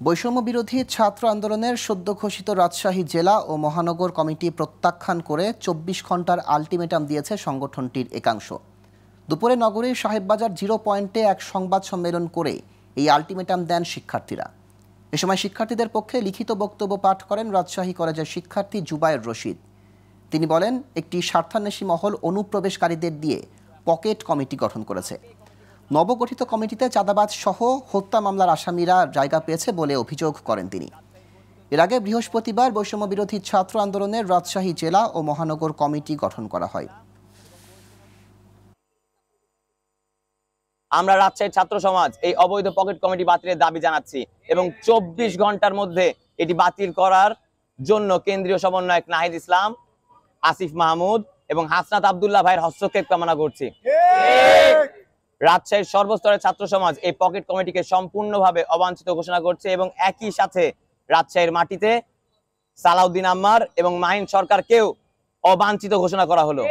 বৈষম্য বিরোধী ছাত্র আন্দোলনের সদ্য ঘোষিত রাজশাহী জেলা ও মহানগর কমিটি প্রত্যাখ্যান করে ২৪ ঘন্টার আলটিমেটাম দিয়েছে সংগঠনটির একাংশ। দুপুরে নগরীর সাহেববাজার 0 পয়েন্টে এক সংবাদ সম্মেলন করে এই আলটিমেটাম দেন শিক্ষার্থীরা। এ সময় শিক্ষার্থীদের পক্ষে লিখিত বক্তব্য পাঠ করেন রাজশাহী কলেজের শিক্ষার্থী জুবায়ের রশিদ। তিনি বলেন, একটি স্বার্থান্বেষী মহল অনুপ্রবেশকারীদের দিয়ে পকেট কমিটি গঠন করেছে। নবগঠিত কমিটিতে চাঁদাবাজ সহ হত্যা মামলার আসামিরা জায়গা পেয়েছে বলে অভিযোগ করেন তিনি। এর আগে বৃহস্পতিবার বৈষম্য বিরোধী ছাত্র আন্দোলনের রাজশাহী জেলা ও মহানগর কমিটি গঠন করা হয়। আমরা রাজশাহীর ছাত্র সমাজ এই অবৈধ পকেট কমিটি বাতিলের দাবি জানাচ্ছি এবং ২৪ ঘন্টার মধ্যে এটি বাতিল করার জন্য কেন্দ্রীয় সমন্বয়ক নাহিদ ইসলাম, আসিফ মাহমুদ এবং হাসনাত আব্দুল্লাহ ভাইয়ের হস্তক্ষেপ কামনা করছি। রাজশাহীর সর্বস্তরের ছাত্র সমাজ এই পকেট কমিটিকে সম্পূর্ণভাবে অবাঞ্ছিত ঘোষণা করছে এবং একই সাথে রাজশাহীর মাটিতে সালাউদ্দিন আম্মার এবং মাহিন সরকারকেও অবাঞ্ছিত ঘোষণা করা হলো।